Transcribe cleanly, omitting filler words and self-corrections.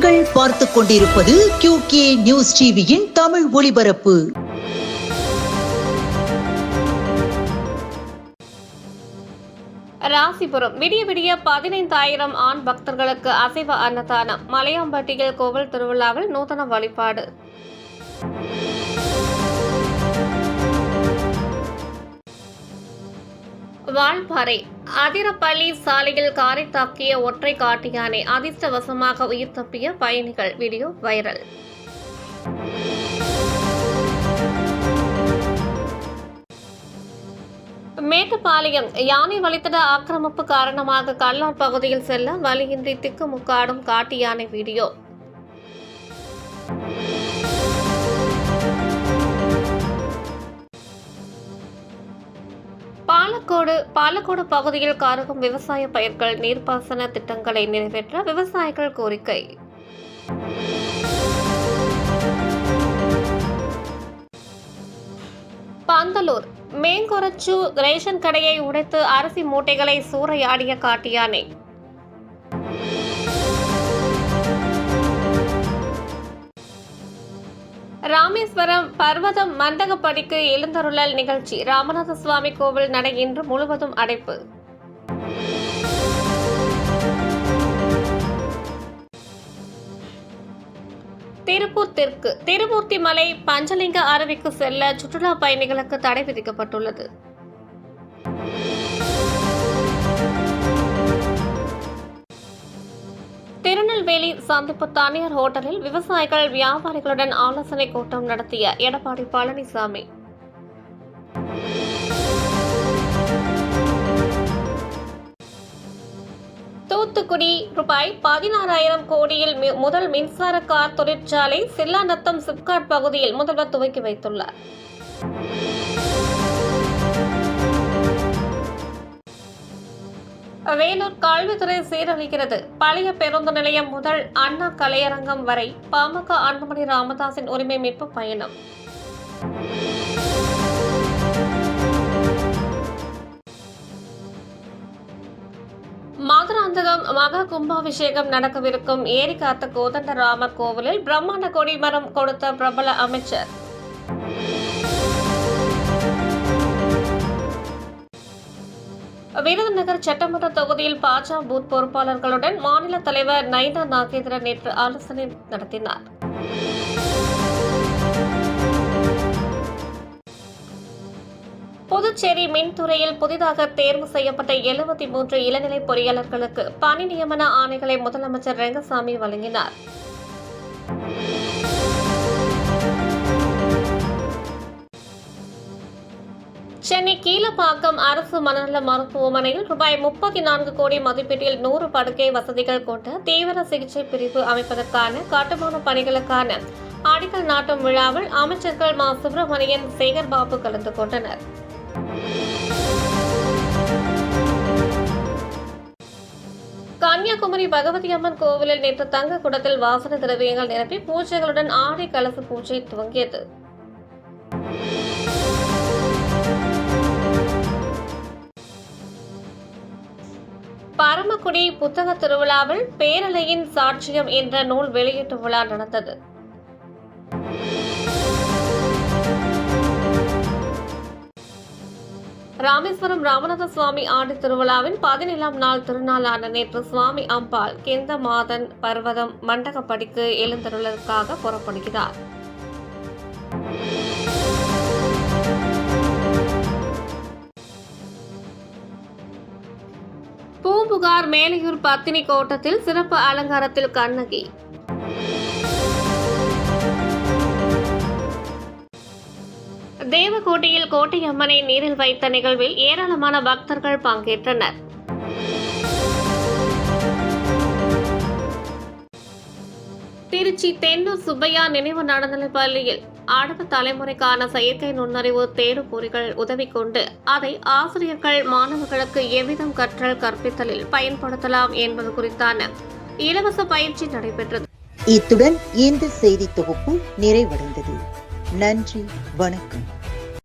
நீங்கள் பார்த்துக் கொண்டிருப்பது QK நியூஸ் டிவியின் தமிழ் ஒளிபரப்பு. ராசிபுரம் விடிய விடிய 15,000 ஆண் பக்தர்களுக்கு அசைவ அன்னதானம். மலையாம்பட்டியில் கோவில் திருவிழாவில் நூதன வழிபாடு. வால்பாறை அதிரப்பள்ளி சாலையில் காரை தாக்கிய ஒற்றை காட்டு யானை. அதிர்ஷ்டவசமாக உயிர் தப்பிய பயணிகள். Video viral. மேட்டுப்பாளையம் யானை வழித்தட ஆக்கிரமிப்பு காரணமாக கல்லார் பகுதியில் செல்ல வழியின்றி திக்குமுக்காடும் காட்டு யானை. வீடியோ. பாலக்கோடு பகுதியில் காரகம் விவசாய பயிர்கள் நீர்ப்பாசன திட்டங்களை நிறைவேற்ற விவசாயிகள் கோரிக்கை. பந்தலூர் மேங்கொரச்சு ரேஷன் கடையை உடைத்து அரிசி மூட்டைகளை சூறையாடிய காட்டு யானை. ராமேஸ்வரம் பர்வதம் மண்டகப்படிக்கு எழுந்தருளல் நிகழ்ச்சி. ராமநாத சுவாமி கோவில் நடை இன்று முழுவதும் அடைப்பு. திருப்பூர் தெற்கு திருமூர்த்தி மலை பஞ்சலிங்க அருவிக்கு செல்ல சுற்றுலா பயணிகளுக்கு தடை விதிக்கப்பட்டுள்ளது. திருநெல்வேலி சந்திப்பு தனியார் ஹோட்டலில் விவசாயிகள் வியாபாரிகளுடன் ஆலோசனை கூட்டம் நடத்திய எடப்பாடி பழனிசாமி. தூத்துக்குடி ரூபாய் 16,000 கோடியில் முதல் மின்சார கார் தொழிற்சாலை சில்லாநத்தம் சிப்காட் பகுதியில் முதல்வர் துவக்கி வைத்துள்ளார். வேலூர் கல்வித்துறை சீரழிகிறது. பழைய பேருந்து நிலையம் முதல் அண்ணா கலையரங்கம் வரை பாமக அன்புமணி ராமதாஸின் உரிமை மீட்பு பயணம். மதுராந்தகம் மகா கும்பாபிஷேகம் நடக்கவிருக்கும் ஏரி காத்த கோதண்டராமர் கோவிலில் பிரம்மாண்ட கொடிமரம் கொடுத்த பிரபல அமைச்சர். விருதுநகர் சட்டமன்ற தொகுதியில் பாஜக பூத் பொறுப்பாளர்களுடன் மாநில தலைவர் நைனா நாகேந்திரன் நேற்று ஆலோசனை நடத்தினார். புதுச்சேரி மின்துறையில் புதிதாக தேர்வு செய்யப்பட்ட 73 இளநிலை பொறியாளர்களுக்கு பணி நியமன ஆணைகளை முதலமைச்சர் ரெங்கசாமி வழங்கினார். சென்னை கீழப்பாக்கம் அரசு மனநல மருத்துவமனையில் ரூபாய் 34 கோடி மதிப்பீட்டில் 100 படுக்கை வசதிகள் கொண்ட தீவிர சிகிச்சை பிரிவு அமைப்பதற்கான கட்டுமான பணிகளுக்கான அடிக்கல் நாட்டும் விழாவில் அமைச்சர்கள் மா சுப்பிரமணியன், சேகர்பாபு கலந்து கொண்டனர். கன்னியாகுமரி பகவதி அம்மன் கோவிலில் நேற்று தங்க குடத்தில் வாசனை திரவியங்கள் நிரப்பி பூஜைகளுடன் ஆடை கலச பூஜை துவங்கியது. பரமக்குடி புத்தக திருவிழாவில் பேரலையின் சாட்சியம் என்ற நூல் வெளியீட்டு விழா நடந்தது. ராமேஸ்வரம் ராமநாத சுவாமி ஆண்டு திருவிழாவின் 17ஆம் நாள் திருநாளான நேற்று சுவாமி அம்பாள் கெந்தமாதன் பர்வதம் மண்டகப்படிக்கு எழுந்தருளலுக்காக புறப்படுகிறார். பூம்புகார் மேலையூர் பத்தினி கோட்டத்தில் சிறப்பு அலங்காரத்தில் கண்ணகி. தேவகோட்டையில் கோட்டையம்மனை நீரில் வைத்த நிகழ்வில் ஏராளமான பக்தர்கள் பங்கேற்றனர். திருச்சி தென்னூர் சுப்பையா நினைவு நடுநிலைப் பள்ளியில் அடுத்த தலைமுறைக்கான செயற்கை நுண்ணறிவு தேடுபொறிகள் உதவி கொண்டு அதை ஆசிரியர்கள் மாணவர்களுக்கு எவ்விதம் கற்றல் கற்பித்தலில் பயன்படுத்தலாம் என்பது குறித்தான இலவச பயிற்சி நடைபெற்றது. இத்துடன் இந்த செய்தி தொகுப்பு நிறைவடைந்தது. நன்றி, வணக்கம்.